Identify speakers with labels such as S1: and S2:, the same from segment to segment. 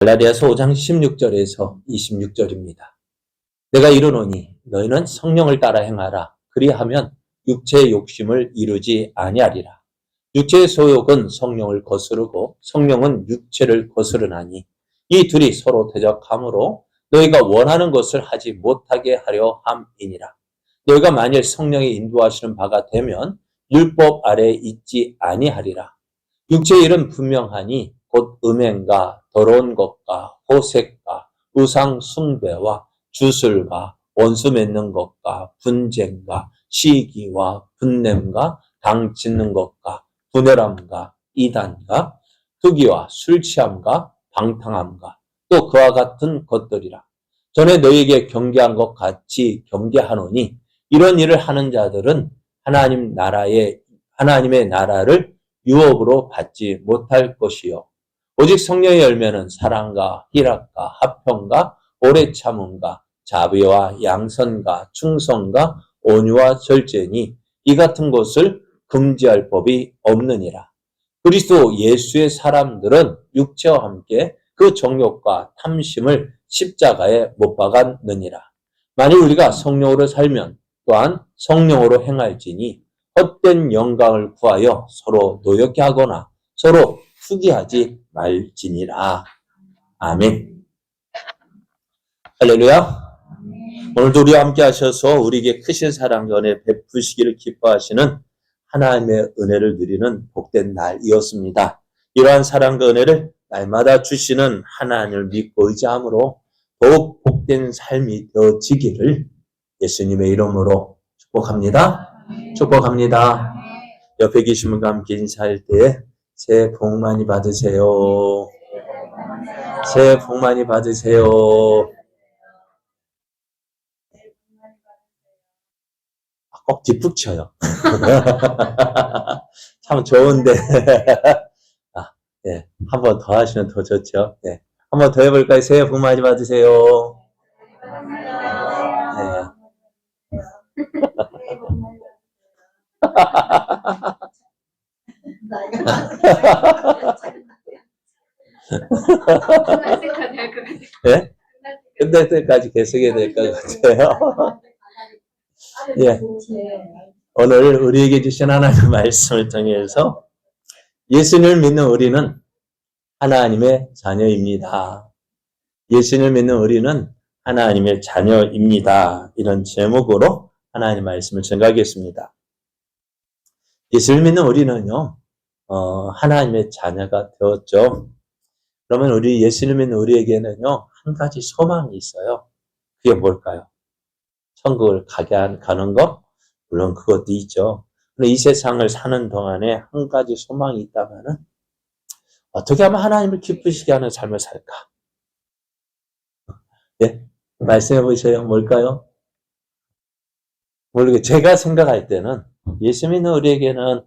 S1: 갈라디아서 5장 16절에서 26절입니다. 내가 이르노니 너희는 성령을 따라 행하라. 그리하면 육체의 욕심을 이루지 아니하리라. 육체의 소욕은 성령을 거스르고 성령은 육체를 거스르나니 이 둘이 서로 대적하므로 너희가 원하는 것을 하지 못하게 하려 함이니라. 너희가 만일 성령의 인도하시는 바가 되면 율법 아래에 있지 아니하리라. 육체의 일은 분명하니 곧 음행과 더러운 것과 호색과 우상 숭배와 주술과 원수 맺는 것과 분쟁과 시기와 분냄과 당 짓는 것과 분열함과 이단과 투기와 술 취함과 방탕함과 또 그와 같은 것들이라. 전에 너희에게 경계한 것 같이 경계하노니 이런 일을 하는 자들은 하나님의 나라를 유업으로 받지 못할 것이요. 오직 성령의 열매는 사랑과 희락과 화평과 오래 참음과 자비와 양선과 충성과 온유와 절제니 이 같은 것을 금지할 법이 없느니라. 그리스도 예수의 사람들은 육체와 함께 그 정욕과 탐심을 십자가에 못 박았느니라. 만일 우리가 성령으로 살면 또한 성령으로 행할지니 헛된 영광을 구하여 서로 노엽게 하거나 서로 투기하지 말지니라. 아멘. 할렐루야. 오늘도 우리와 함께 하셔서 우리에게 크신 사랑과 은혜 베푸시기를 기뻐하시는 하나님의 은혜를 누리는 복된 날이었습니다. 이러한 사랑과 은혜를 날마다 주시는 하나님을 믿고 의지함으로 더욱 복된 삶이 되어지기를 예수님의 이름으로 축복합니다. 축복합니다. 옆에 계신 분과 함께 인사할 때 새해 복 많이 받으세요. 새해 복 많이 받으세요. 꼭 뒷북 쳐요. 참 좋은데. 네, 한 번 더 하시면 더 좋죠. 네, 한 번 더 해볼까요? 새해 복 많이 받으세요. 네. 네? 끝날 때까지 계속해야 될 것 같아요. 예. 오늘 우리에게 주신 하나님의 말씀을 통해서 예수님을 믿는 우리는 하나님의 자녀입니다. 예수님을 믿는 우리는 하나님의 자녀입니다. 이런 제목으로 하나님의 말씀을 전하겠습니다. 예수를 믿는 우리는요, 하나님의 자녀가 되었죠. 그러면 우리 예수를 믿는 우리에게는요, 한 가지 소망이 있어요. 그게 뭘까요? 천국을 가는 것? 물론 그것도 있죠. 이 세상을 사는 동안에 한 가지 소망이 있다면은, 어떻게 하면 하나님을 기쁘시게 하는 삶을 살까? 네? 말씀해 보세요. 뭘까요? 모르게 제가 생각할 때는 예수 믿는 우리에게는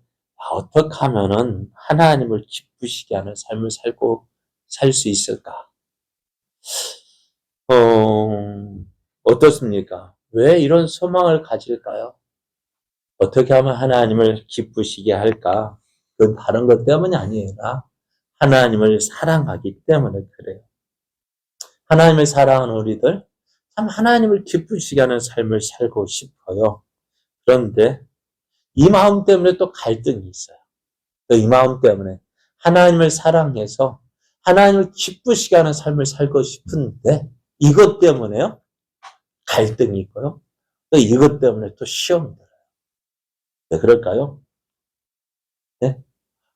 S1: 어떻게 하면은 하나님을 기쁘시게 하는 삶을 살 수 있을까? 어떻습니까? 왜 이런 소망을 가질까요? 어떻게 하면 하나님을 기쁘시게 할까? 그건 다른 것 때문이 아니라 하나님을 사랑하기 때문에 그래요. 하나님을 사랑하는 우리들, 참 하나님을 기쁘시게 하는 삶을 살고 싶어요. 그런데 이 마음 때문에 또 갈등이 있어요. 또 이 마음 때문에 하나님을 사랑해서 하나님을 기쁘시게 하는 삶을 살고 싶은데 이것 때문에요. 갈등이 있고요. 또 이것 때문에 또 시험이 들어요. 왜 그럴까요? 네?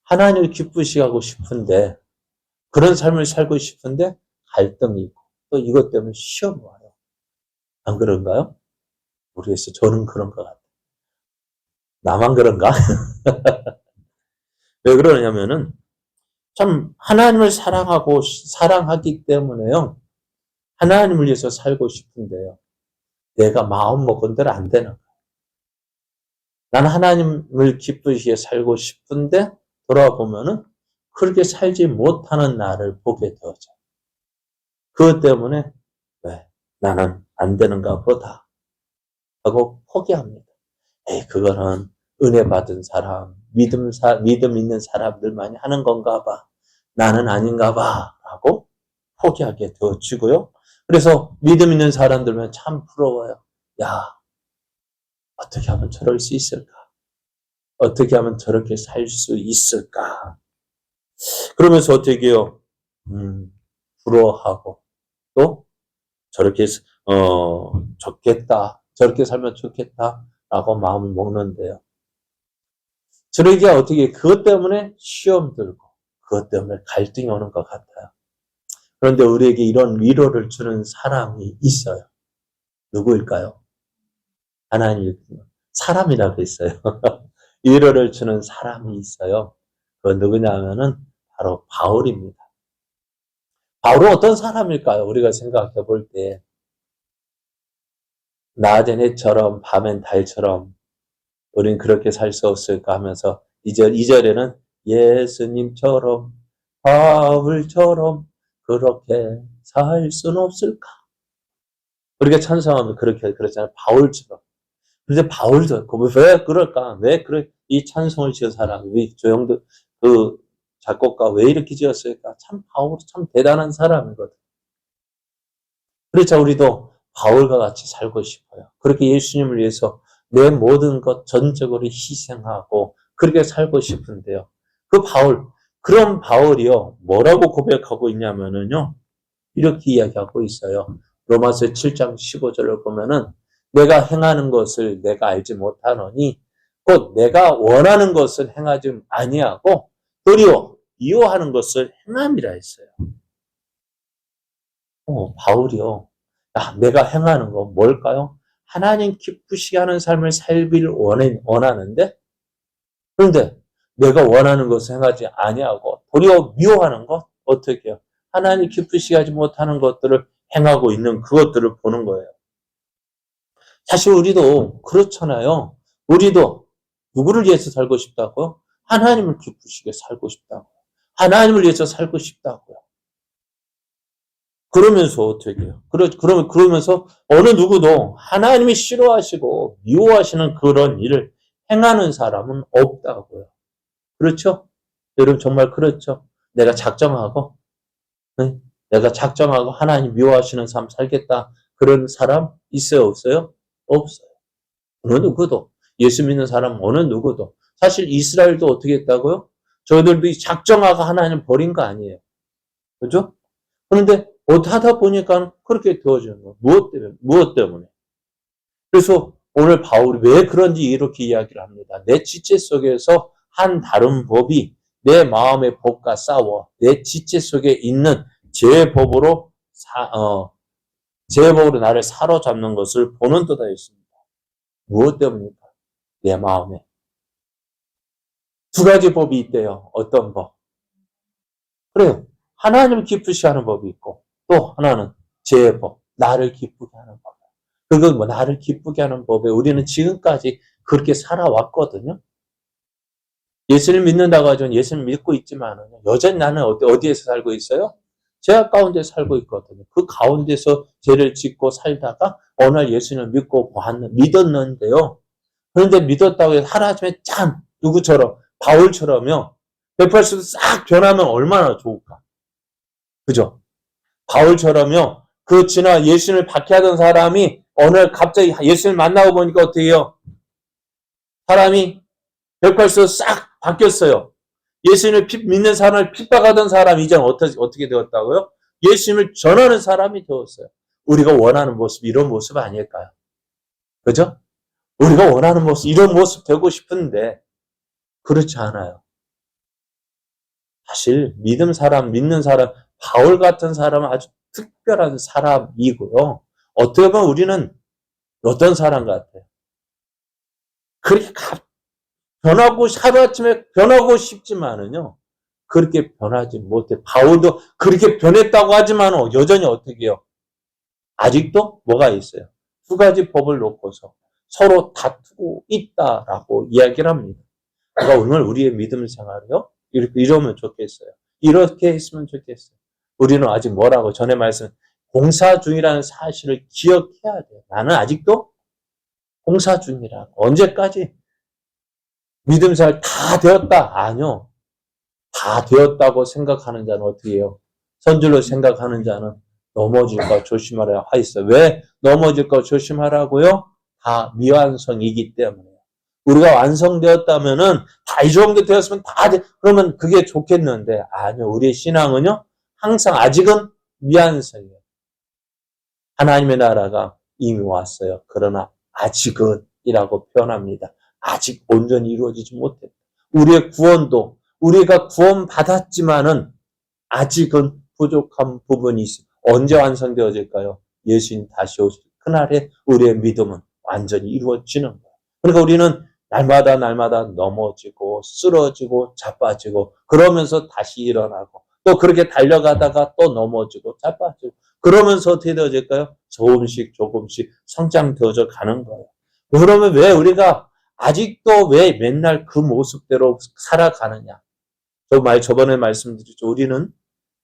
S1: 하나님을 기쁘시게 하고 싶은데 그런 삶을 살고 싶은데 갈등이 있고 또 이것 때문에 시험이 와요. 안 그런가요? 모르겠어요. 저는 그런 것 같아요. 나만 그런가? 왜 그러냐면은 참 하나님을 사랑하기 때문에요. 하나님을 위해서 살고 싶은데요. 내가 마음 먹은 대로 안 되는 거예요. 나는 하나님을 기쁘시게 살고 싶은데 돌아보면은 그렇게 살지 못하는 나를 보게 되어져요. 그것 때문에 왜 나는 안 되는가 보다 하고 포기합니다. 그거는 은혜 받은 사람, 믿음 있는 사람들만이 하는 건가 봐. 나는 아닌가 봐. 라고 포기하게 되어지고요. 그래서 믿음 있는 사람들은 참 부러워요. 야, 어떻게 하면 저럴 수 있을까? 어떻게 하면 저렇게 살 수 있을까? 그러면서 어떻게 해요? 부러워하고 또 저렇게 좋겠다. 저렇게 살면 좋겠다라고 마음을 먹는데요. 저에게 어떻게 그것 때문에 시험 들고 그것 때문에 갈등이 오는 것 같아요. 그런데 우리에게 이런 위로를 주는 사람이 있어요. 누구일까요? 하나님, 사람이라고 있어요. 위로를 주는 사람이 있어요. 그 누구냐면은 바로 바울입니다. 바울은 어떤 사람일까요? 우리가 생각해 볼 때 낮엔 해처럼 밤엔 달처럼 우린 그렇게 살 수 없을까 하면서 2절에는 예수님처럼 바울처럼 그렇게 살 수는 없을까? 우리가 찬송하면 그렇게 그렇잖아요. 바울처럼. 그런데 바울도 왜 그럴까? 왜 그래 이 찬송을 지은 사람, 왜 조영도 그 작곡가 왜 이렇게 지었을까? 참 바울 참 대단한 사람이거든. 그렇죠. 우리도 바울과 같이 살고 싶어요. 그렇게 예수님을 위해서 내 모든 것 전적으로 희생하고 그렇게 살고 싶은데요. 그 바울, 그런 바울이요. 뭐라고 고백하고 있냐면은요. 이렇게 이야기하고 있어요. 로마서 7장 15절을 보면은 내가 행하는 것을 내가 알지 못하노니 곧 내가 원하는 것을 행하지 아니하고 도리어 미워하는 것을 행함이라 했어요. 바울이요. 내가 행하는 거 뭘까요? 하나님 기쁘시게 하는 삶을 살기를 원하는데 그런데 내가 원하는 것을 행하지 아니하고 도리어 미워하는 것 어떻게 해요? 하나님 기쁘시게 하지 못하는 것들을 행하고 있는 그것들을 보는 거예요. 사실 우리도 그렇잖아요. 우리도 누구를 위해서 살고 싶다고요? 하나님을 기쁘시게 살고 싶다고. 하나님을 위해서 살고 싶다고요. 그러면서 어떻게 해요? 그러면서 어느 누구도 하나님이 싫어하시고 미워하시는 그런 일을 행하는 사람은 없다고요. 그렇죠? 여러분 정말 그렇죠? 내가 작정하고, 네? 내가 작정하고 하나님 미워하시는 삶 살겠다. 그런 사람 있어요? 없어요? 없어요. 어느 누구도. 예수 믿는 사람 어느 누구도. 사실 이스라엘도 어떻게 했다고요? 저희들도 작정하고 하나님 버린 거 아니에요. 그죠? 그런데 하다 보니까 그렇게 되어지는 거예요. 무엇 때문에? 무엇 때문에? 그래서 오늘 바울이 왜 그런지 이렇게 이야기를 합니다. 내 지체 속에서 한 다른 법이 내 마음의 법과 싸워 내 지체 속에 있는 죄의 법으로 죄의 법으로 나를 사로잡는 것을 보는 듯 하였습니다. 무엇 때문입니까? 내 마음에. 두 가지 법이 있대요. 어떤 법? 그래요. 하나님을 기쁘시게 하는 법이 있고 또 하나는 죄의 법, 나를 기쁘게 하는 법. 그건 나를 기쁘게 하는 법에 우리는 지금까지 그렇게 살아왔거든요. 예수를 믿는다고 하죠. 예수를 믿고 있지만 여전히 나는 어디에서 살고 있어요? 죄악 가운데 살고 있거든요. 그 가운데서 죄를 짓고 살다가 어느 날 예수를 믿었는데요. 그런데 믿었다고 해서 하루아침에 참 누구처럼 바울처럼요. 180도 싹 변하면 얼마나 좋을까. 그죠? 바울처럼요. 예수를 박해하던 사람이 어느 날 갑자기 예수를 만나고 보니까 어떻게 해요? 사람이 180도 싹 바뀌었어요. 예수님을 믿는 사람을 핍박하던 사람이 이제 어떻게 되었다고요? 예수님을 전하는 사람이 되었어요. 우리가 원하는 모습, 이런 모습 아닐까요? 그죠? 우리가 원하는 모습, 이런 모습 되고 싶은데, 그렇지 않아요. 사실, 믿는 사람, 바울 같은 사람은 아주 특별한 사람이고요. 어떻게 보면 우리는 어떤 사람 같아요? 그렇게 하루아침에 변하고 싶지만은요, 그렇게 변하지 못해. 바울도 그렇게 변했다고 하지만 여전히 어떻게 해요? 아직도 뭐가 있어요? 두 가지 법을 놓고서 서로 다투고 있다라고 이야기를 합니다. 그러니까 오늘 우리의 믿음 생활이요? 이러면 좋겠어요. 이렇게 했으면 좋겠어요. 우리는 아직 뭐라고 전에 말씀 공사 중이라는 사실을 기억해야 돼요. 나는 아직도 공사 중이라고. 언제까지? 믿음 생활 다 되었다? 아니요. 다 되었다고 생각하는 자는 어떻게 해요? 선줄로 생각하는 자는 넘어질까 조심하라 하였어요. 왜 넘어질까 조심하라고요? 다 미완성이기 때문에. 우리가 완성되었다면은 다 이 정도 되었으면 다 돼. 그러면 그게 좋겠는데 아니요. 우리의 신앙은요. 항상 아직은 미완성이에요. 하나님의 나라가 이미 왔어요. 그러나 아직은 이라고 표현합니다. 아직 온전히 이루어지지 못했다. 우리의 구원도 우리가 구원받았지만은 아직은 부족한 부분이 있어요. 언제 완성되어질까요? 예수님 다시 오실 그날에 우리의 믿음은 완전히 이루어지는 거예요. 그러니까 우리는 날마다 넘어지고 쓰러지고 자빠지고 그러면서 다시 일어나고 또 그렇게 달려가다가 또 넘어지고 자빠지고 그러면서 어떻게 되어질까요? 조금씩 성장되어져 가는 거예요. 그러면 왜 우리가 아직도 왜 맨날 그 모습대로 살아가느냐? 저번에 말씀드렸죠. 우리는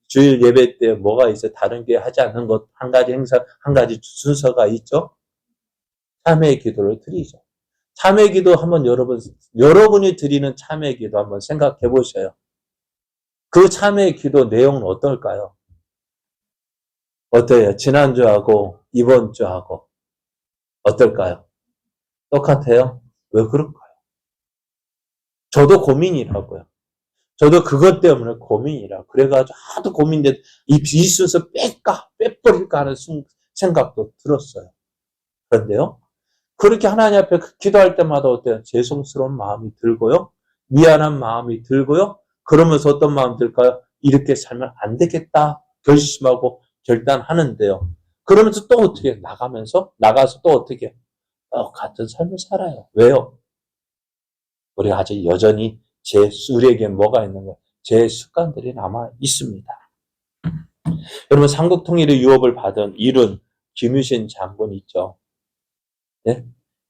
S1: 주일 예배 때 뭐가 있어요? 다른 게 하지 않는 것, 한 가지 행사, 한 가지 순서가 있죠? 참회 기도를 드리죠. 참회 기도 한번 여러분이 드리는 참회 기도 한번 생각해 보셔요. 그 참회 기도 내용은 어떨까요? 어때요? 지난주하고 이번 주하고 어떨까요? 똑같아요? 왜 그럴까요? 저도 고민이라고요. 저도 그것 때문에 고민이라. 그래가지고 하도 고민돼 이 순서 빼버릴까 하는 생각도 들었어요. 그런데요. 그렇게 하나님 앞에 기도할 때마다 어때요? 죄송스러운 마음이 들고요. 미안한 마음이 들고요. 그러면서 어떤 마음 들까요? 이렇게 살면 안 되겠다. 결심하고 결단하는데요. 그러면서 또 어떻게 나가서 또 어떻게 같은 삶을 살아요. 왜요? 우리가 아직 여전히 우리에게 뭐가 있는 거예요? 제 습관들이 남아 있습니다. 여러분 삼국통일의 유업을 받은 이룬 김유신 장군 있죠. 네?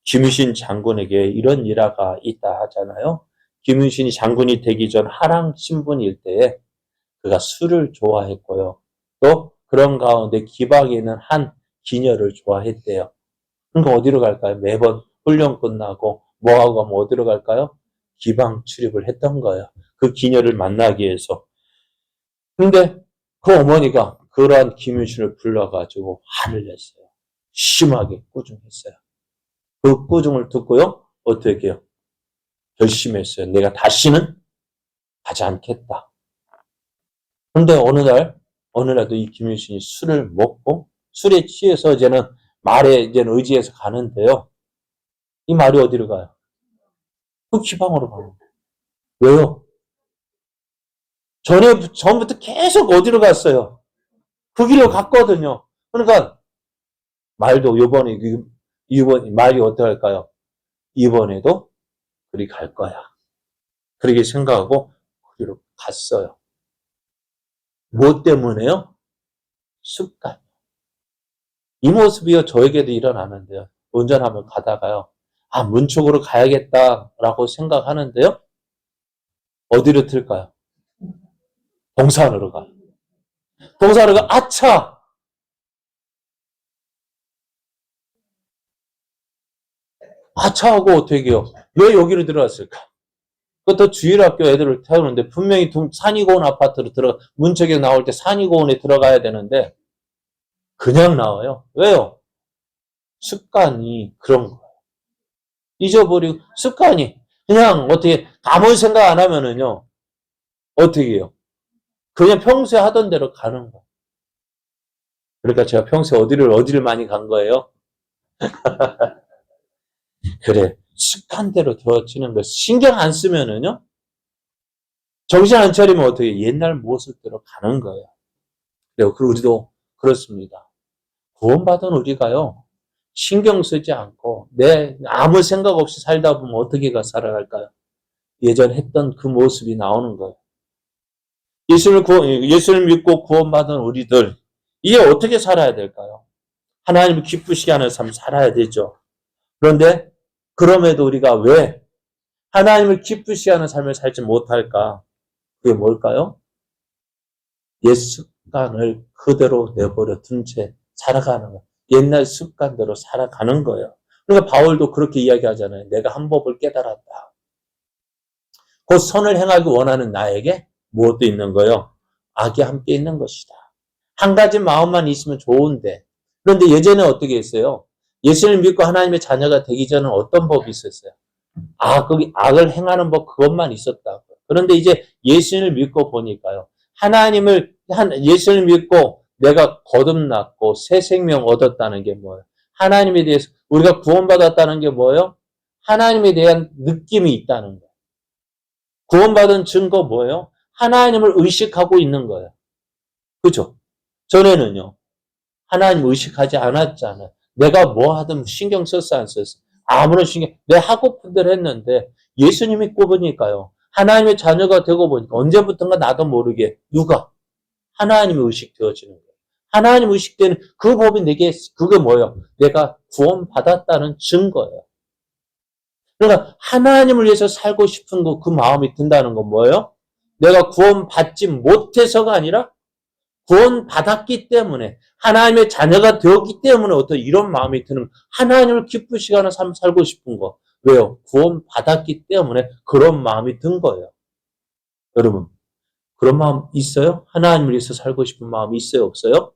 S1: 김유신 장군에게 이런 일화가 있다 하잖아요. 김유신이 장군이 되기 전 하랑 신분일 때에 그가 술을 좋아했고요. 또 그런 가운데 기박에 있는 한 기녀를 좋아했대요. 그러니까 어디로 갈까요? 매번 훈련 끝나고 뭐하고 가면 어디로 갈까요? 기방 출입을 했던 거예요. 그 기녀를 만나기 위해서. 근데 그 어머니가 그러한 김유신을 불러가지고 화를 냈어요. 심하게 꾸중했어요. 그 꾸중을 듣고요. 어떻게 해요? 결심했어요. 내가 다시는 하지 않겠다. 근데 어느 날도 이 김유신이 술을 먹고 술에 취해서 이제는 말에 이제는 의지해서 가는데요. 이 말이 어디로 가요? 그 기방으로 가는 거예요. 왜요? 전부터 계속 어디로 갔어요? 그 길로 갔거든요. 그러니까 말도 이번 말이 어떻게 할까요? 이번에도 그리 갈 거야. 그렇게 생각하고 그리로 갔어요. 뭐 때문에요? 습관. 이 모습이요 저에게도 일어나는데요. 운전하면 가다가요. 문쪽으로 가야겠다라고 생각하는데요. 어디로 틀까요? 동산으로 가요. 동산으로 가, 아차! 아차하고 어떻게 해요? 왜 여기로 들어갔을까? 그것도 주일학교 애들을 태우는데 분명히 산이고온 아파트로 문책에 나올 때 산이고온에 들어가야 되는데 그냥 나와요. 왜요? 습관이 그런 거예요. 잊어버리고 습관이 그냥 어떻게 아무 생각 안 하면은요. 어떻게 해요? 그냥 평소에 하던 대로 가는 거예요. 그러니까 제가 평소에 어디를 많이 간 거예요? 그래. 습관대로 되어지는 거 신경 안 쓰면은요. 정신 안 차리면 어떻게 옛날 모습대로 가는 거예요. 그리고 우리도 그렇습니다. 구원받은 우리가요. 신경 쓰지 않고 아무 생각 없이 살다 보면 어떻게 살아갈까요? 예전 했던 그 모습이 나오는 거예요. 예수를 믿고 구원받은 우리들 이게 어떻게 살아야 될까요? 하나님을 기쁘시게 하는 삶 살아야 되죠. 그런데 그럼에도 우리가 왜 하나님을 기쁘시게 하는 삶을 살지 못할까? 그게 뭘까요? 옛 습관을 그대로 내버려 둔 채 살아가는 거예요. 옛날 습관대로 살아가는 거예요. 그러니까 바울도 그렇게 이야기하잖아요. 내가 한 법을 깨달았다. 곧 선을 행하기 원하는 나에게 무엇도 있는 거예요? 악이 함께 있는 것이다. 한 가지 마음만 있으면 좋은데. 그런데 예전에 어떻게 했어요? 예수를 믿고 하나님의 자녀가 되기 전에 어떤 법이 있었어요? 악을 행하는 법 그것만 있었다고. 그런데 이제 예수를 믿고 보니까요. 예수를 믿고 내가 거듭났고 새 생명 얻었다는 게 뭐예요? 하나님에 대해서 우리가 구원받았다는 게 뭐예요? 하나님에 대한 느낌이 있다는 거예요. 구원받은 증거 뭐예요? 하나님을 의식하고 있는 거예요. 그죠? 전에는요. 하나님 의식하지 않았잖아요. 내가 뭐 하든 신경 썼어 안 썼어? 아무런 내 하고픈 대로 했는데 예수님이 믿고 보니까요. 하나님의 자녀가 되고 보니까 언제부턴가 나도 모르게 누가? 하나님이 의식되어지는 거예요. 하나님 의식되는 그 법이 내게 그게 뭐예요? 내가 구원받았다는 증거예요. 그러니까 하나님을 위해서 살고 싶은 그 마음이 든다는 건 뭐예요? 내가 구원받지 못해서가 아니라 구원받았기 때문에 하나님의 자녀가 되었기 때문에 어떤 이런 마음이 드는 하나님을 기쁘시게 하는 삶을 살고 싶은 거. 왜요? 구원받았기 때문에 그런 마음이 든 거예요. 여러분 그런 마음 있어요? 하나님을 위해서 살고 싶은 마음이 있어요? 없어요?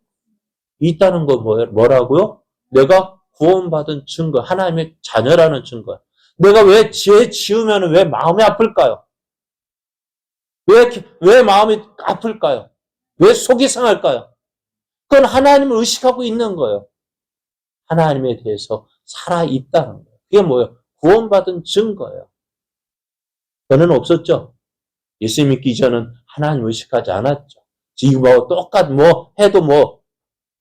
S1: 있다는 거 뭐라고요? 내가 구원받은 증거, 하나님의 자녀라는 증거. 내가 왜 죄 지으면 왜 마음이 아플까요? 왜 마음이 아플까요? 왜 속이 상할까요? 그건 하나님을 의식하고 있는 거예요. 하나님에 대해서 살아있다는 거예요. 그게 뭐예요? 구원받은 증거예요. 저는 없었죠. 예수 믿기 전은 하나님 의식하지 않았죠. 지금 해도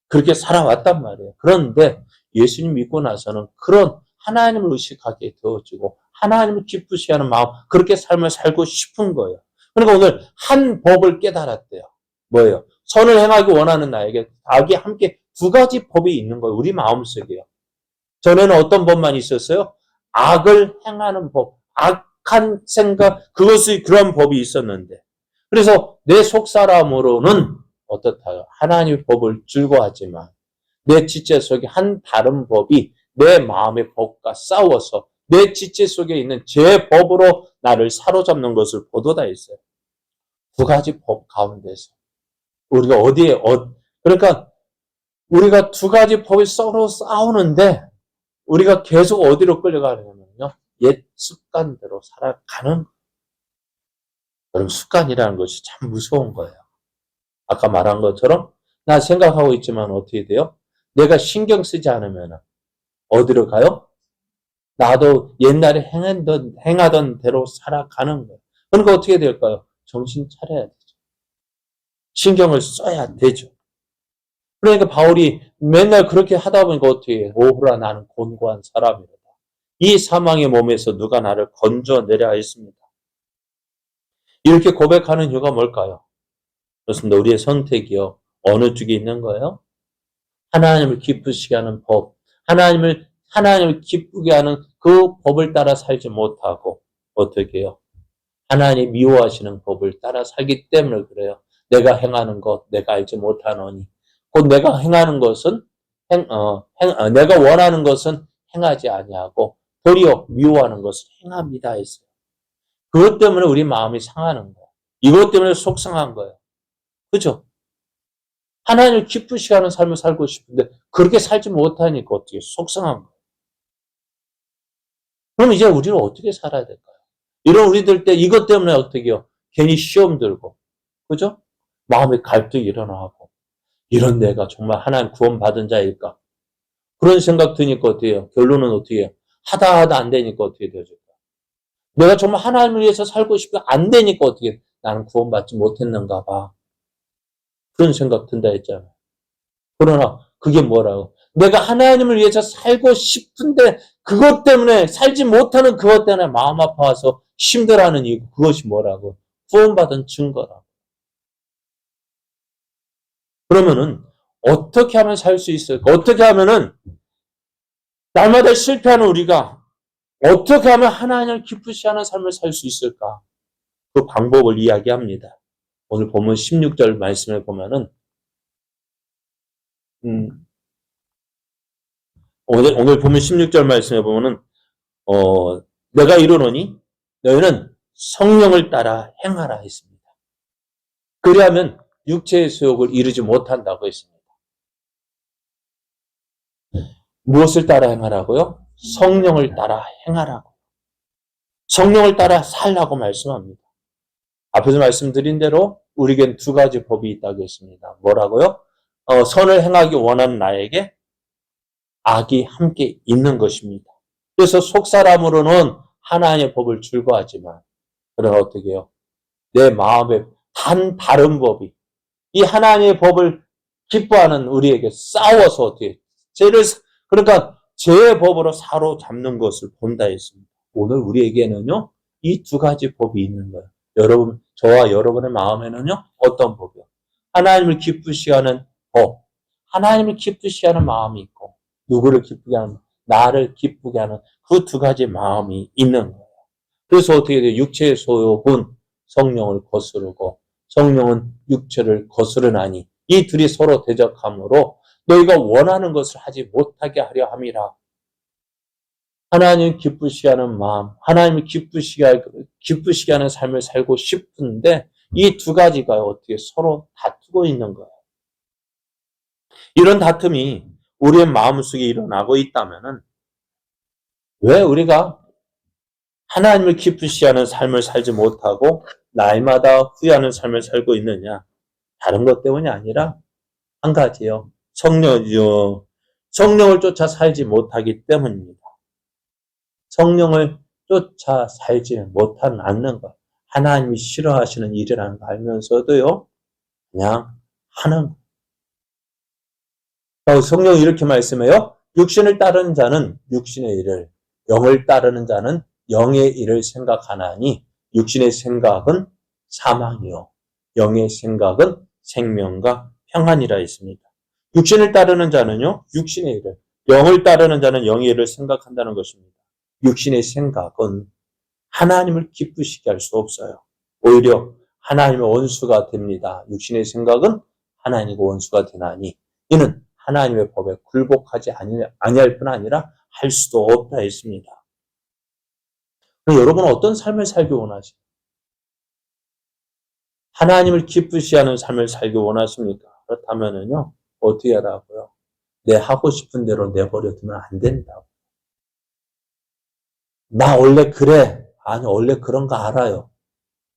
S1: 그렇게 살아왔단 말이에요. 그런데 예수님 믿고 나서는 그런 하나님을 의식하게 되어지고 하나님을 기쁘시게 하는 마음, 그렇게 삶을 살고 싶은 거예요. 그러니까 오늘 한 법을 깨달았대요. 뭐예요? 선을 행하기 원하는 나에게 악이 함께 두 가지 법이 있는 거예요. 우리 마음속에요. 전에는 어떤 법만 있었어요? 악을 행하는 법, 악한 생각, 그런 법이 있었는데. 그래서 내 속사람으로는 어떻다요? 하나님의 법을 즐거워하지만 내 지체 속에 한 다른 법이 내 마음의 법과 싸워서 내 지체 속에 있는 제 법으로 나를 사로잡는 것을 보도다 했어요. 두 가지 법 가운데서 우리가 그러니까 우리가 두 가지 법이 서로 싸우는데 우리가 계속 어디로 끌려가냐면요. 옛 습관대로 살아가는. 여러분 습관이라는 것이 참 무서운 거예요. 아까 말한 것처럼 나 생각하고 있지만 어떻게 돼요? 내가 신경 쓰지 않으면 어디로 가요? 나도 옛날에 행하던 대로 살아가는 거예요. 그러니까 어떻게 될까요? 정신 차려야 되죠. 신경을 써야 되죠. 그러니까 바울이 맨날 그렇게 하다 보니까 어떻게 해요? 오호라 나는 곤고한 사람이다. 이 사망의 몸에서 누가 나를 건져내려 하였습니다. 이렇게 고백하는 이유가 뭘까요? 그렇습니다. 우리의 선택이요. 어느 쪽에 있는 거예요? 하나님을 기쁘시게 하는 법, 하나님을 기쁘게 하는 그 법을 따라 살지 못하고 어떻게 해요? 하나님 미워하시는 법을 따라 살기 때문에 그래요. 내가 행하는 것, 내가 알지 못하노니. 곧 내가 행하는 것은 내가 원하는 것은 행하지 아니하고 도리어 미워하는 것을 행합니다 했어요. 그것 때문에 우리 마음이 상하는 거예요. 이것 때문에 속상한 거예요. 그죠? 하나님을 기쁘시게 하는 삶을 살고 싶은데 그렇게 살지 못하니까 어떻게 속상한 거예요. 그럼 이제 우리는 어떻게 살아야 될까요? 이런 우리들 때 이것 때문에 어떻게 해요? 괜히 시험 들고 그죠? 마음에 갈등이 일어나고 이런 내가 정말 하나님 구원받은 자일까? 그런 생각 드니까 어떻게 해요? 결론은 어떻게 해요? 하다 안 되니까 어떻게 되어질까? 내가 정말 하나님을 위해서 살고 싶다 안 되니까 어떻게 해요? 나는 구원받지 못했는가 봐. 그런 생각 든다 했잖아요. 그러나 그게 뭐라고? 내가 하나님을 위해서 살고 싶은데 그것 때문에 살지 못하는 그것 때문에 마음 아파서 힘들어하는 이유 그것이 뭐라고? 구원받은 증거라고. 그러면은 어떻게 하면 살 수 있을까? 어떻게 하면은 날마다 실패하는 우리가 어떻게 하면 하나님을 기쁘시 하는 삶을 살 수 있을까? 그 방법을 이야기합니다. 오늘 본문 16절 말씀에 보면은 오늘 본문 16절 말씀에 보면은 내가 이르노니 너희는 성령을 따라 행하라 했습니다. 그리하면 육체의 소욕을 이루지 못한다고 했습니다. 무엇을 따라 행하라고요? 성령을 따라 행하라고. 성령을 따라 살라고 말씀합니다. 앞에서 말씀드린 대로 우리에겐 두 가지 법이 있다고 했습니다. 뭐라고요? 선을 행하기 원하는 나에게 악이 함께 있는 것입니다. 그래서 속사람으로는 하나님의 법을 즐거워하지만, 그러나 어떻게 해요? 내 마음에 다른 법이, 이 하나님의 법을 기뻐하는 우리에게 싸워서 어떻게, 그러니까 죄의 법으로 사로잡는 것을 본다 했습니다. 오늘 우리에게는요, 이 두 가지 법이 있는 거예요. 여러분, 저와 여러분의 마음에는요, 어떤 법이요? 하나님을 기쁘시게 하는 법, 하나님을 기쁘시게 하는 마음이 있고, 누구를 기쁘게 하는, 나를 기쁘게 하는 그 두 가지 마음이 있는 거예요. 그래서 어떻게 돼요? 육체의 소욕은 성령을 거스르고, 성령은 육체를 거스르나니, 이 둘이 서로 대적함으로 너희가 원하는 것을 하지 못하게 하려 함이라. 하나님 기쁘시게 하는 마음, 하나님을 기쁘시게 하는 삶을 살고 싶은데 이 두 가지가 어떻게 서로 다투고 있는 거예요. 이런 다툼이 우리의 마음속에 일어나고 있다면은 왜 우리가 하나님을 기쁘시게 하는 삶을 살지 못하고 날마다 후회하는 삶을 살고 있느냐? 다른 것 때문이 아니라 한 가지요. 성령을 쫓아 살지 못하기 때문입니다. 성령을 쫓아 살지 못하는 않는 것. 하나님이 싫어하시는 일이라는 거 알면서도요. 그냥 하는 거. 성령이 이렇게 말씀해요. 육신을 따르는 자는 육신의 일을, 영을 따르는 자는 영의 일을 생각하나니 육신의 생각은 사망이요. 영의 생각은 생명과 평안이라 했습니다. 육신을 따르는 자는요. 육신의 일을, 영을 따르는 자는 영의 일을 생각한다는 것입니다. 육신의 생각은 하나님을 기쁘시게 할 수 없어요. 오히려 하나님의 원수가 됩니다. 육신의 생각은 하나님과 원수가 되나니 이는 하나님의 법에 굴복하지 아니할 뿐 아니라 할 수도 없다 했습니다. 여러분은 어떤 삶을 살기 원하십니까? 하나님을 기쁘시게 하는 삶을 살기 원하십니까? 그렇다면은요, 어떻게 하라고요? 내 하고 싶은 대로 내버려 두면 안 된다고. 나 원래 그래. 아니, 원래 그런 거 알아요.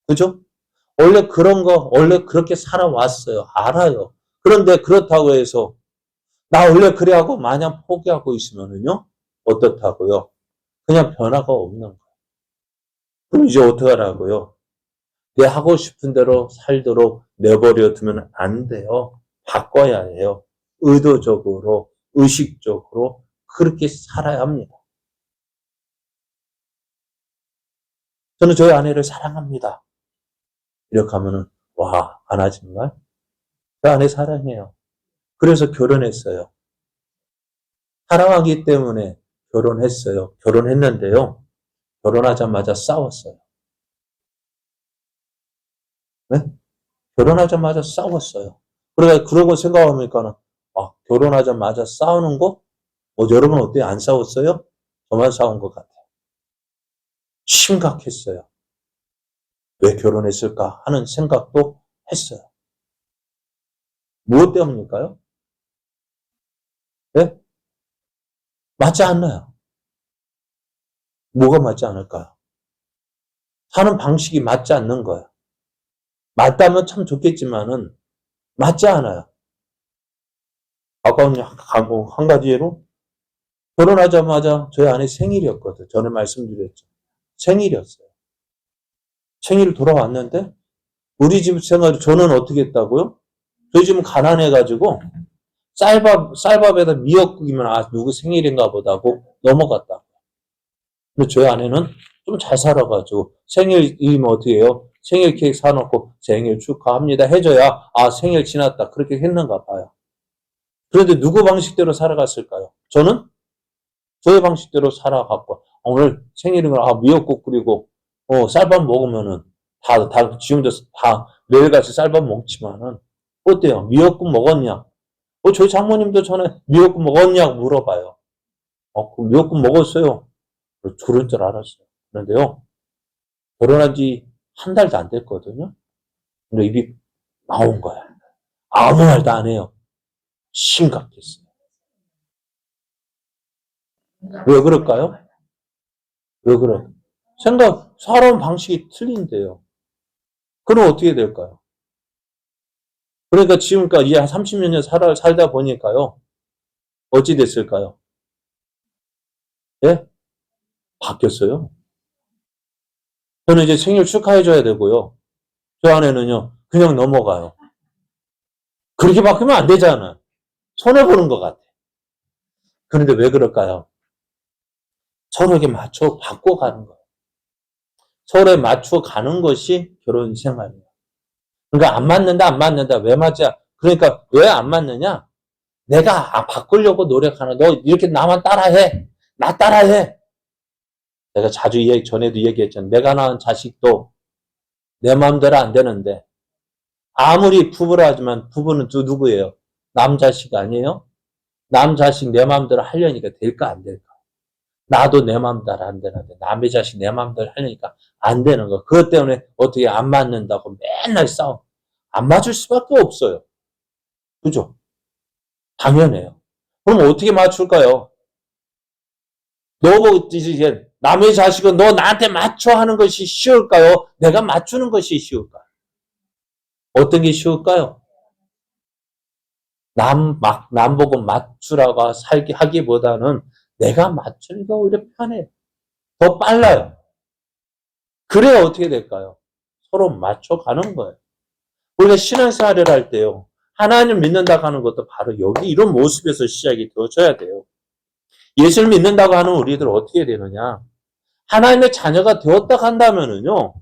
S1: 그죠? 원래 그런 거, 원래 그렇게 살아왔어요. 알아요. 그런데 그렇다고 해서, 나 원래 그래 하고 마냥 포기하고 있으면은요, 어떻다고요? 그냥 변화가 없는 거예요. 그럼 이제 어떻게 하라고요? 내 하고 싶은 대로 살도록 내버려 두면 안 돼요. 바꿔야 해요. 의도적으로, 의식적으로 그렇게 살아야 합니다. 저는 저희 아내를 사랑합니다. 이렇게 하면은, 와, 안 하지만, 저 아내 사랑해요. 그래서 결혼했어요. 사랑하기 때문에 결혼했어요. 결혼했는데요. 결혼하자마자 싸웠어요. 네? 결혼하자마자 싸웠어요. 그러고 생각하니까는, 아, 결혼하자마자 싸우는 거? 여러분 어때요? 안 싸웠어요? 저만 싸운 것 같아요. 심각했어요. 왜 결혼했을까 하는 생각도 했어요. 무엇 때문일까요? 네? 맞지 않나요? 뭐가 맞지 않을까요? 사는 방식이 맞지 않는 거예요. 맞다면 참 좋겠지만은 맞지 않아요. 아까 한 가지 예로 결혼하자마자 저희 아내 생일이었거든요. 전에 말씀드렸죠. 생일이었어요. 생일 돌아왔는데 우리 집 생활 저는 어떻게 했다고요? 저희 집은 가난해가지고 쌀밥에다 미역국이면 아 누구 생일인가 보다고 넘어갔다. 근데 저희 아내는 좀 잘 살아가지고 생일이면 어떻게 해요? 생일 케이크 사놓고 생일 축하합니다 해줘야 아 생일 지났다 그렇게 했는가 봐요. 그런데 누구 방식대로 살아갔을까요? 저는 저의 방식대로 살아갔고 오늘 생일인 걸 아 미역국 끓이고 쌀밥 먹으면은 지금도 다 매일같이 쌀밥 먹지만은 어때요? 미역국 먹었냐? 저희 장모님도 전에 미역국 먹었냐고 물어봐요. 그 미역국 먹었어요. 그럴 줄 알았어요. 그런데요, 결혼한 지 한 달도 안 됐거든요. 근데 입이 나온 거야. 아무 말도 안 해요. 심각했어요. 왜 그럴까요? 왜 그래요? 사람 방식이 틀린데요. 그럼 어떻게 될까요? 그러니까 지금까지 한 30몇 년 살다 보니까요. 어찌 됐을까요? 예? 바뀌었어요. 저는 이제 생일 축하해줘야 되고요. 저 안에는요, 그냥 넘어가요. 그렇게 바뀌면 안 되잖아. 손해보는 것 같아. 그런데 왜 그럴까요? 서로에게 맞춰 바꿔가는 거예요. 서로에 맞춰 가는 것이 결혼 생활이에요. 그러니까 안 맞는다, 안 맞는다. 왜 맞아? 그러니까 왜 안 맞느냐? 내가 바꾸려고 노력하는, 너 이렇게 나만 따라해. 나 따라해. 내가 자주 전에도 얘기했잖아. 내가 낳은 자식도 내 마음대로 안 되는데, 아무리 부부라 하지만 부부는 또 누구예요? 남 자식 아니에요? 남 자식 내 마음대로 하려니까 될까 안 될까? 나도 내 마음대로 안 되는데 남의 자식 내 마음대로 하려니까 안 되는 거. 그것 때문에 어떻게 안 맞는다고 맨날 싸워. 안 맞을 수밖에 없어요. 그죠? 당연해요. 그럼 어떻게 맞출까요? 너고 이제 남의 자식은 너 나한테 맞춰 하는 것이 쉬울까요? 내가 맞추는 것이 쉬울까요? 어떤 게 쉬울까요? 남 보고 맞추라고 하기보다는 내가 맞추는 게 오히려 편해요. 더 빨라요. 그래야 어떻게 될까요? 서로 맞춰가는 거예요. 우리가 신앙생활을 할 때요. 하나님 믿는다고 하는 것도 바로 여기 이런 모습에서 시작이 되어져야 돼요. 예수를 믿는다고 하는 우리들 어떻게 되느냐? 하나님의 자녀가 되었다 한다면은요.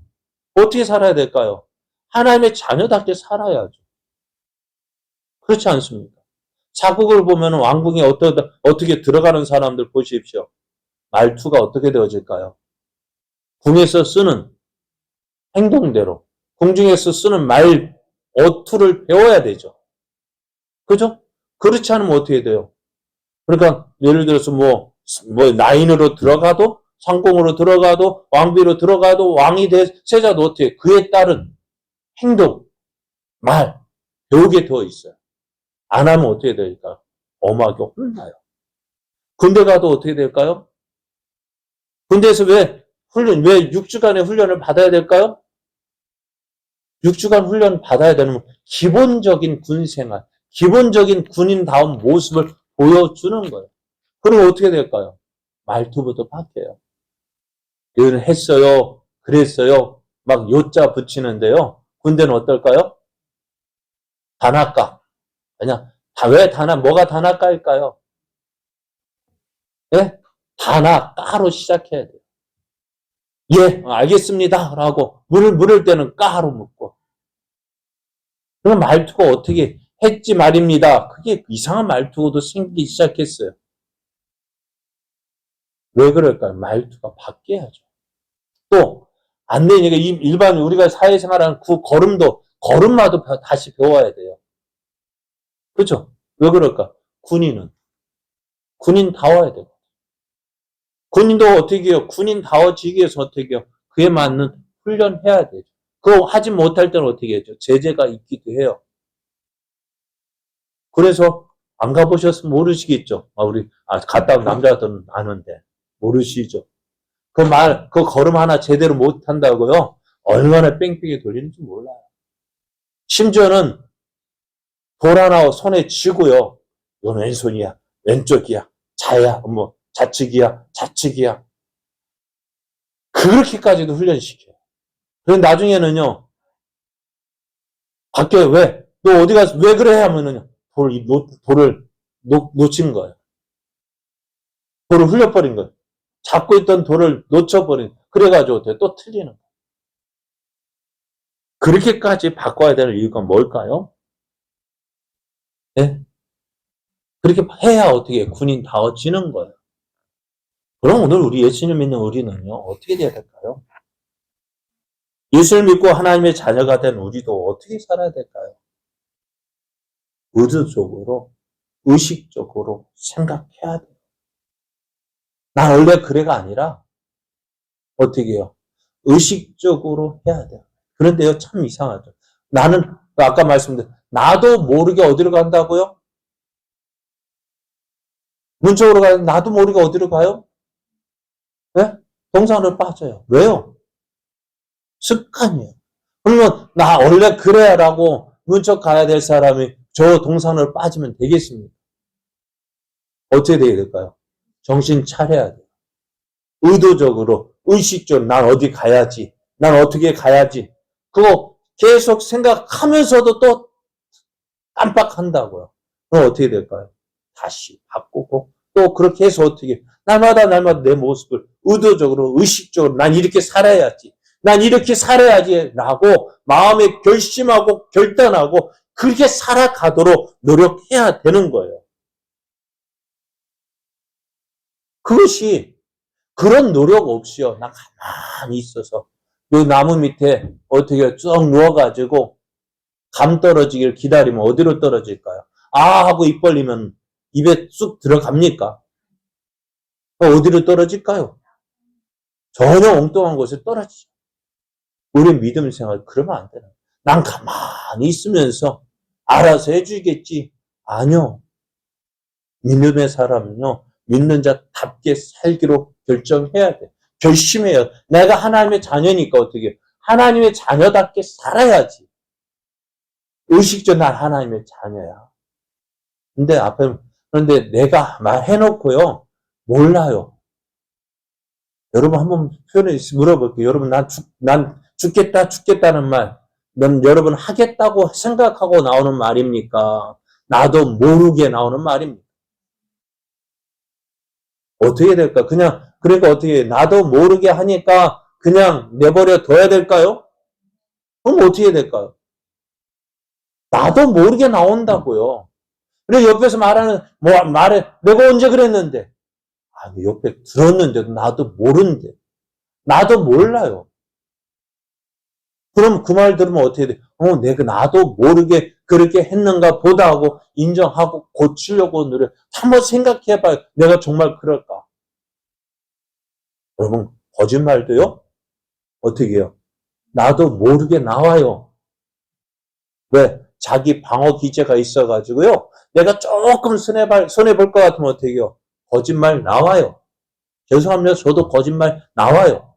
S1: 어떻게 살아야 될까요? 하나님의 자녀답게 살아야죠. 그렇지 않습니까? 자국을 보면 왕궁에 어떻게 들어가는 사람들 보십시오. 말투가 어떻게 되어질까요? 궁에서 쓰는 행동대로, 궁중에서 쓰는 어투를 배워야 되죠. 그죠? 그렇지 않으면 어떻게 돼요? 그러니까 예를 들어서 나인으로 들어가도 상宫으로 들어가도 왕비로 들어가도 왕이 세자도 어떻게 그에 따른 행동, 말 배우게 되어 있어요. 안 하면 어떻게 될까요? 엄하게 혼나요. 군대 가도 어떻게 될까요? 군대에서 왜 6주간의 훈련을 받아야 될까요? 6주간 훈련 받아야 되는 기본적인 군 생활, 기본적인 군인다운 모습을 보여주는 거예요. 그럼 어떻게 될까요? 말투부터 바뀌어요. 이거는 했어요. 그랬어요. 막 요자 붙이는데요. 군대는 어떨까요? 단아까. 그냥 왜 뭐가 단아까일까요? 예? 단아까로 시작해야 돼요. 예, 알겠습니다. 라고 물을 때는 까로 묻고. 그럼 말투가 어떻게 했지 말입니다. 그게 이상한 말투도 생기기 시작했어요. 왜 그럴까요? 말투가 바뀌어야죠. 또, 안 되니까 일반 우리가 사회생활하는 그 걸음마도 다시 배워야 돼요. 그렇죠? 왜 그럴까? 군인다워야 돼요. 군인도 어떻게 해요? 군인다워지기 위해서 어떻게 해요? 그에 맞는 훈련해야 되죠. 그거 하지 못할 때는 어떻게 해죠? 제재가 있기도 해요. 그래서 안 가보셨으면 모르시겠죠. 갔다 온 남자들은 아는데 모르시죠. 그 걸음 하나 제대로 못한다고요? 얼마나 뺑뺑이 돌리는지 몰라요. 심지어는 돌 하나 손에 쥐고요. 이건 왼손이야, 왼쪽이야, 좌측이야. 그렇게까지도 훈련시켜요. 그런데 나중에는요, 바뀌어요. 왜? 너 어디 가서 왜 그래? 하면은요, 돌을 놓친 거예요. 돌을 흘려버린 거예요. 잡고 있던 돌을 놓쳐버린, 그래가지고 또 틀리는 거예요. 그렇게까지 바꿔야 되는 이유가 뭘까요? 네? 그렇게 해야 어떻게 군인다워지는 거예요. 그럼 오늘 우리 예수님 믿는 우리는요, 어떻게 돼야 될까요? 예수를 믿고 하나님의 자녀가 된 우리도 어떻게 살아야 될까요? 의도적으로, 의식적으로 생각해야 돼요. 난 원래 그래가 아니라, 어떻게 해요? 의식적으로 해야 돼요. 그런데요, 참 이상하죠. 나는, 아까 말씀드린, 나도 모르게 어디로 간다고요? 문쪽으로 가요? 나도 모르게 어디로 가요? 왜? 동산으로 빠져요. 왜요? 습관이에요. 그러면 나 원래 그래야라고 문쪽 가야 될 사람이 저 동산으로 빠지면 되겠습니까? 어떻게 돼야 될까요? 정신 차려야 돼요. 의도적으로, 의식적으로 난 어디 가야지. 난 어떻게 가야지. 그거 계속 생각하면서도 또 깜빡한다고요. 그럼 어떻게 될까요? 다시 바꾸고 또 그렇게 해서 어떻게 날마다 내 모습을 의도적으로 의식적으로 난 이렇게 살아야지. 난 이렇게 살아야지 라고 마음에 결심하고 결단하고 그렇게 살아가도록 노력해야 되는 거예요. 그것이 그런 노력 없이요. 난 가만히 있어서 요 나무 밑에 어떻게 쭉 누워가지고 감 떨어지길 기다리면 어디로 떨어질까요? 아 하고 입 벌리면 입에 쑥 들어갑니까? 어디로 떨어질까요? 전혀 엉뚱한 곳에 떨어지죠. 우리 믿음 생활 그러면 안 되나? 난 가만히 있으면서 알아서 해주겠지. 아니요. 믿음의 사람은요. 믿는 자답게 살기로 결정해야 돼. 결심해요. 내가 하나님의 자녀니까 어떻게 하나님의 자녀답게 살아야지. 의식적으로 난 하나님의 자녀야. 그런데 내가 말해놓고요. 몰라요. 여러분 한번 표현해 물어볼게요. 여러분 난 죽겠다는 말. 넌 여러분 하겠다고 생각하고 나오는 말입니까? 나도 모르게 나오는 말입니다. 어떻게 될까? 그러니까 어떻게, 나도 모르게 하니까 그냥 내버려 둬야 될까요? 그럼 어떻게 될까요? 나도 모르게 나온다고요. 그래, 옆에서 내가 언제 그랬는데? 아니, 옆에 들었는데도 나도 모르는데. 나도 몰라요. 그럼 그 말 들으면 어떻게 돼? 나도 모르게 그렇게 했는가 보다 하고 인정하고 고치려고 노력. 한번 생각해봐요. 내가 정말 그럴까? 여러분, 거짓말도요? 어떻게 해요? 나도 모르게 나와요. 왜? 자기 방어 기제가 있어가지고요. 내가 조금 손해볼 것 같으면 어떻게 해요? 거짓말 나와요. 죄송합니다. 저도 거짓말 나와요.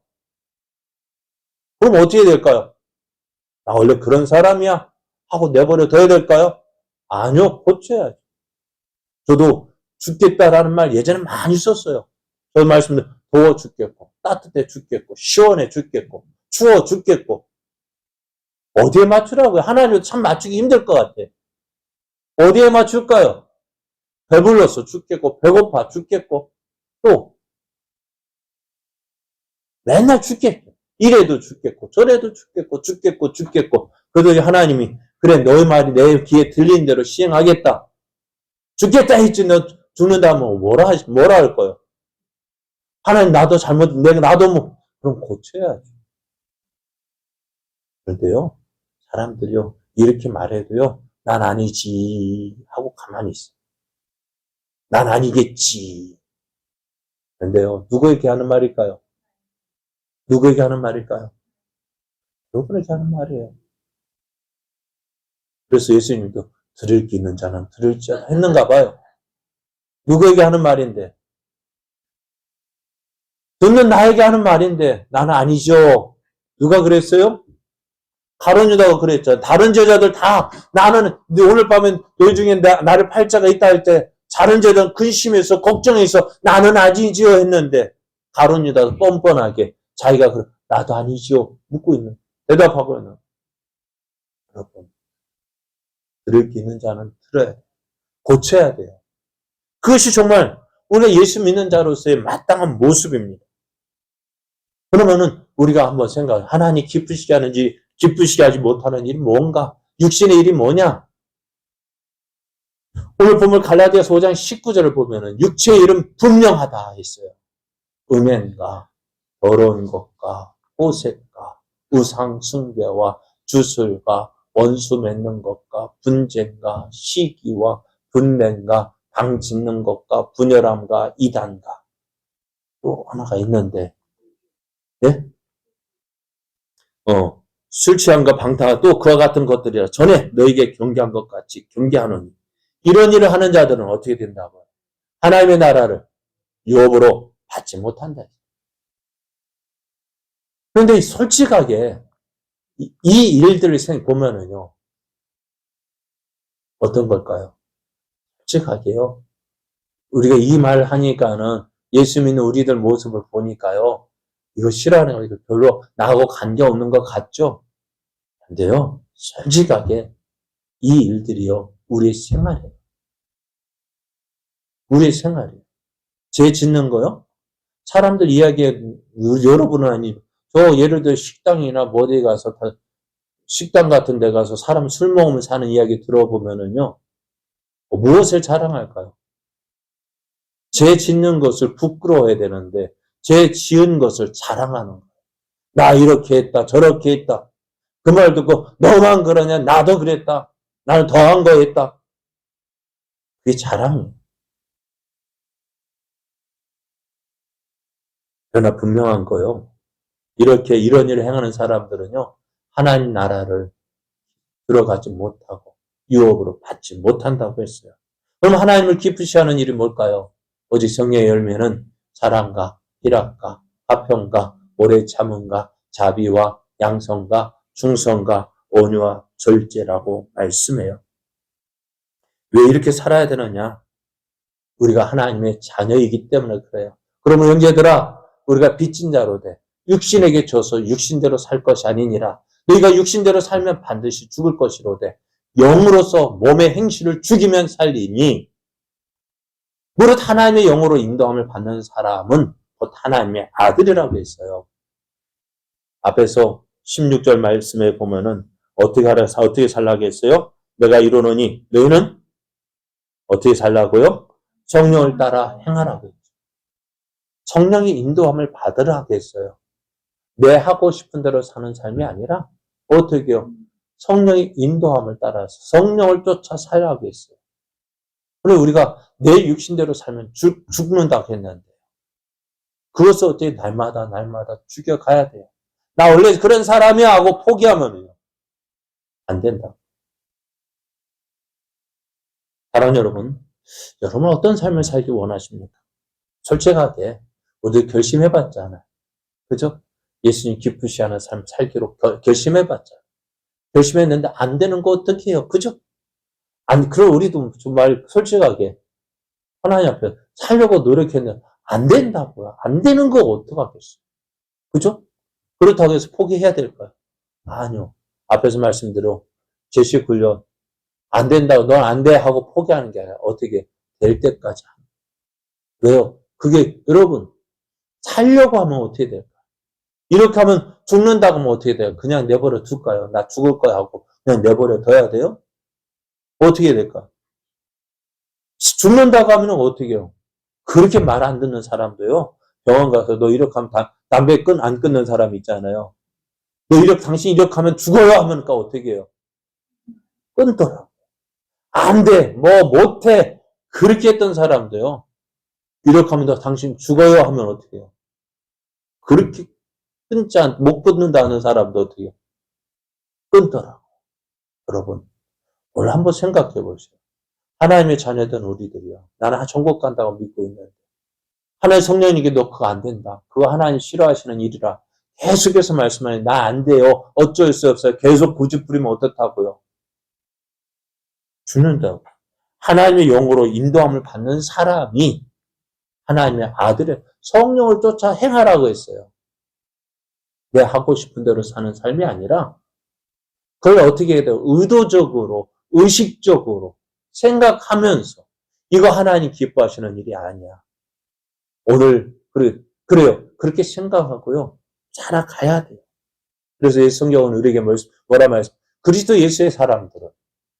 S1: 그럼 어떻게 될까요? 나 원래 그런 사람이야? 하고 내버려 둬야 될까요? 아니요. 고쳐야죠. 저도 죽겠다라는 말 예전에 많이 썼어요. 저 말씀도 더워 죽겠고, 따뜻해 죽겠고, 시원해 죽겠고, 추워 죽겠고, 어디에 맞추라고요? 하나님도 참 맞추기 힘들 것 같아. 어디에 맞출까요? 배불러서 죽겠고, 배고파 죽겠고, 또 맨날 죽겠고, 이래도 죽겠고, 저래도 죽겠고. 그래도 하나님이, 그래, 너의 말이 내 귀에 들리는 대로 시행하겠다. 죽겠다 했지, 너 죽는다면 뭐라 할 거예요? 하나님, 나도 그럼 고쳐야지. 그런데요, 사람들이요, 이렇게 말해도요, 난 아니지 하고 가만히 있어. 난 아니겠지. 그런데요, 누구에게 하는 말일까요? 누구에게 하는 말일까요? 여러분에게 하는 말이에요. 그래서 예수님도 들을 게 있는 자는 들을지어다 했는가 봐요. 누구에게 하는 말인데? 듣는 나에게 하는 말인데 나는 아니죠. 누가 그랬어요? 가룟 유다가 그랬죠. 다른 제자들 다 나는 오늘 밤엔 너희 중에 나를 팔자가 있다 할 때 다른 제자는 근심해서 걱정해서 나는 아니지요 했는데 가룟 유다가 뻔뻔하게 자기가 나도 아니지요 묻고 있는 대답하고 있는 여러분 들을 게 있는 자는 들어야 돼요. 고쳐야 돼요. 그것이 정말 우리가 예수 믿는 자로서의 마땅한 모습입니다. 그러면은 우리가 한번 하나님 기쁘시게 하는지 기쁘시게 하지 못하는 일이 뭔가? 육신의 일이 뭐냐? 오늘 보면 갈라디아서 5장 19절을 보면은 육체의 일은 분명하다 했어요. 음행과 더러운 것과 호색과 우상 숭배와 주술과 원수 맺는 것과 분쟁과 시기와 분냄과 방 짓는 것과 분열함과 이단과 또 하나가 있는데, 예? 술 취함과 방탕한 또 그와 같은 것들이라 전에 너에게 경계한 것 같이 경계하노니 이런 일을 하는 자들은 어떻게 된다고? 하나님의 나라를 유업으로 받지 못한다. 그런데 솔직하게 이 일들을 보면은요, 어떤 걸까요? 솔직하게요. 우리가 이 말 하니까는 예수 믿는 우리들 모습을 보니까요, 이거 싫어하는 거 별로 나하고 관계없는 것 같죠? 근데요, 솔직하게 이 일들이요, 우리의 생활이에요. 우리의 생활이에요. 죄 짓는 거요? 사람들 이야기에, 여러분은 아니, 저 예를 들어 식당이나 뭐 어디 가서, 식당 같은 데 가서 사람 술 먹으면 사는 이야기 들어보면은요, 무엇을 자랑할까요? 죄 짓는 것을 부끄러워해야 되는데, 죄 지은 것을 자랑하는 거예요. 나 이렇게 했다, 저렇게 했다. 그 말 듣고, 너만 그러냐? 나도 그랬다. 나는 더한 거 했다. 그게 자랑이에요. 그러나 분명한 거요. 이렇게 이런 일을 행하는 사람들은요, 하나님 나라를 들어가지 못하고 유업으로 받지 못한다고 했어요. 그럼 하나님을 기쁘시하는 일이 뭘까요? 오직 성령의 열매는 사랑과 희락과 화평과 오래 참음과 자비와 양성과 충성과 온유와 절제라고 말씀해요. 왜 이렇게 살아야 되느냐? 우리가 하나님의 자녀이기 때문에 그래요. 그러면 형제들아, 우리가 빚진 자로 돼. 육신에게 줘서 육신대로 살 것이 아니니라. 너희가 육신대로 살면 반드시 죽을 것이로되 영으로서 몸의 행실을 죽이면 살리니 무릇 하나님의 영으로 인도함을 받는 사람은 곧 하나님의 아들이라고 했어요. 앞에서 16절 말씀에 보면은 어떻게 살라고 했어요? 내가 이르노니 너희는 어떻게 살라고요? 성령을 따라 행하라고 했죠. 성령의 인도함을 받으라고 했어요. 내 하고 싶은 대로 사는 삶이 아니라 어떻게요? 성령의 인도함을 따라서 성령을 쫓아 살라고 했어요. 그리고 우리가 내 육신대로 살면 죽는다고 했는데 그것을 어떻게 날마다 죽여가야 돼요. 나 원래 그런 사람이야 하고 포기하면요. 안 된다. 사랑하는 여러분, 여러분 어떤 삶을 살기 원하십니까? 솔직하게 우리 결심해봤잖아요. 그죠? 예수님 기쁘시하는 삶 살기로 결심해봤잖아요. 결심했는데 안 되는 거 어떻게 해요? 그죠? 아니, 그럼 우리도 정말 솔직하게 하나님 앞에 살려고 노력했는데 안 된다고요. 안 되는 거 어떡하겠어요? 그죠? 그렇다고 해서 포기해야 될까요? 아니요. 앞에서 말씀대로 제시 훈련 안 된다고 넌 안 돼 하고 포기하는 게 아니라 어떻게 될 때까지 하는 거예요. 왜요? 그게 여러분 살려고 하면 어떻게 될까요? 이렇게 하면 죽는다고 하면 어떻게 돼요? 그냥 내버려 둘까요? 나 죽을 거야 하고 그냥 내버려 둬야 돼요? 어떻게 될까? 죽는다고 하면 어떻게 해요? 그렇게 말 안 듣는 사람도요. 병원 가서 너 이렇게 하면 담배 안 끊는 사람 있잖아요. 너 이렇게 당신 이렇게 하면 죽어요 하면 어떻게 해요? 끊더라고. 안 돼. 뭐 못해. 그렇게 했던 사람도요. 이렇게 하면 당신 죽어요 하면 어떻게 해요? 그렇게 못 끊는다는 사람도 어떻게 해요? 끊더라고. 여러분, 오늘 한번 생각해 보세요. 하나님의 자녀된 우리들이요. 나는 천국 간다고 믿고 있는데 하나님 성령님께 너 그거 안 된다. 그거 하나님 싫어하시는 일이라. 계속해서 말씀하니 나 안 돼요. 어쩔 수 없어요. 계속 고집 부리면 어떻다고요? 죽는다고. 하나님의 영으로 인도함을 받는 사람이 하나님의 아들의 성령을 쫓아 행하라고 했어요. 내 하고 싶은 대로 사는 삶이 아니라 그걸 어떻게 해야 돼요? 의도적으로, 의식적으로 생각하면서 이거 하나님 기뻐하시는 일이 아니야. 오늘 그래요. 그렇게 생각하고요. 살아가야 돼요. 그래서 성경은 우리에게 뭐라 말씀? 그리스도 예수의 사람들은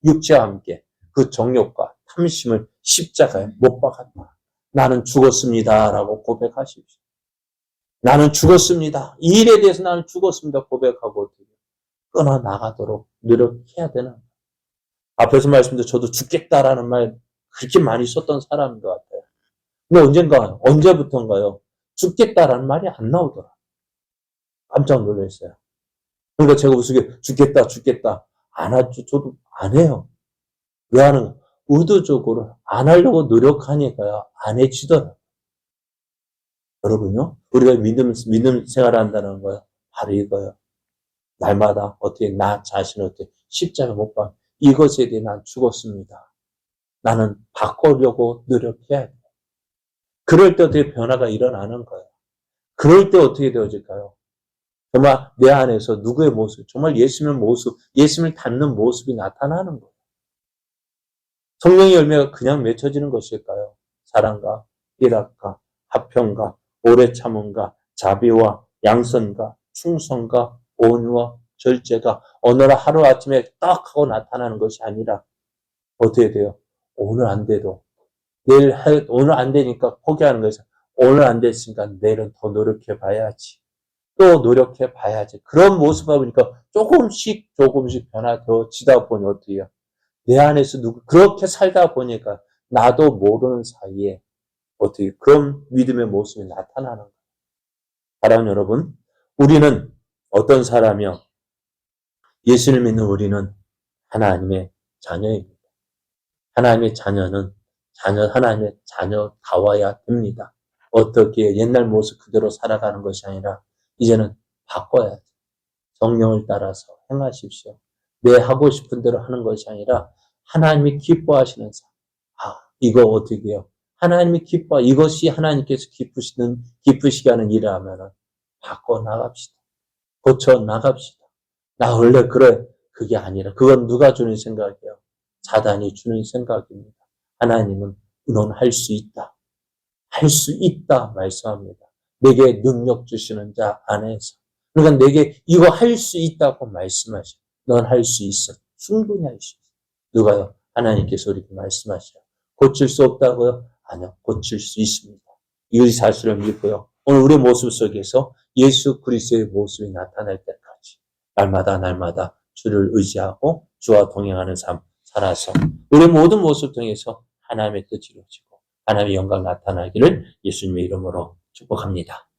S1: 육체와 함께 그 정욕과 탐심을 십자가에 못 박았다. 나는 죽었습니다. 라고 고백하십시오. 나는 죽었습니다. 이 일에 대해서 나는 죽었습니다. 고백하고 끊어 나가도록 노력해야 되는 거예요. 앞에서 말씀드린 저도 죽겠다라는 말 그렇게 많이 썼던 사람인 것 같아요. 근데 언제부턴가요? 죽겠다라는 말이 안 나오더라. 깜짝 놀랐어요. 그러니까 제가 우스개 죽겠다 안 하죠. 저도 안 해요. 왜 하는 거? 의도적으로 안 하려고 노력하니까요. 안 해지더라고요. 여러분요, 우리가 믿음 생활을 한다는 거예요. 바로 이거예요. 날마다 어떻게 나 자신을 어떻게 십자가 못 박, 이것에 대해 난 죽었습니다. 나는 바꾸려고 노력해야 돼. 그럴 때 어떻게 변화가 일어나는 거예요. 그럴 때 어떻게 되어질까요? 정말 내 안에서 누구의 모습, 정말 예수님의 모습, 예수님을 닮는 모습이 나타나는 거예요. 성령의 열매가 그냥 맺혀지는 것일까요? 사랑과 희락과 화평과 오래 참음과 자비와 양선과 충성과 온유와 절제가 어느 날 하루아침에 딱 하고 나타나는 것이 아니라 어떻게 돼요? 오늘 안 돼도 오늘 안 되니까 포기하는 거죠. 오늘 안 됐으니까 내일은 더 노력해 봐야지. 또 노력해 봐야지. 그런 모습을 보니까 조금씩 변화되어지다 보니 어떻게 해요? 내 안에서 그렇게 살다 보니까 나도 모르는 사이에 어떻게 그런 믿음의 모습이 나타나는 거예요. 사랑하는 여러분, 우리는 어떤 사람이요? 예수를 믿는 우리는 하나님의 자녀입니다. 하나님의 자녀는 하나님의 자녀다워야 됩니다. 어떻게 옛날 모습 그대로 살아가는 것이 아니라 이제는 바꿔야죠. 성령을 따라서 행하십시오. 내 하고 싶은 대로 하는 것이 아니라 하나님이 기뻐하시는 삶. 이거 어떻게 해요? 하나님이 이것이 하나님께서 기쁘시게 하는 일을 하면은 바꿔 나갑시다. 고쳐 나갑시다. 나 원래 그래. 그게 아니라 그건 누가 주는 생각이에요? 사단이 주는 생각입니다. 하나님은 넌 할 수 있다. 할 수 있다 말씀합니다. 내게 능력 주시는 자 안에서. 그러니까 내게 이거 할 수 있다고 말씀하셔. 넌 할 수 있어. 충분히 할 수 있어. 누가요? 하나님께서 우리에게 말씀하셔요. 고칠 수 없다고요? 아니요. 고칠 수 있습니다. 이 사실을 믿고요. 오늘 우리의 모습 속에서 예수 그리스도의 모습이 나타날 때까지 날마다 주를 의지하고 주와 동행하는 삶 살아서 우리 모든 모습 통해서 하나님의 뜻이 이루어지고 하나님의 영광 나타나기를 예수님의 이름으로 축복합니다.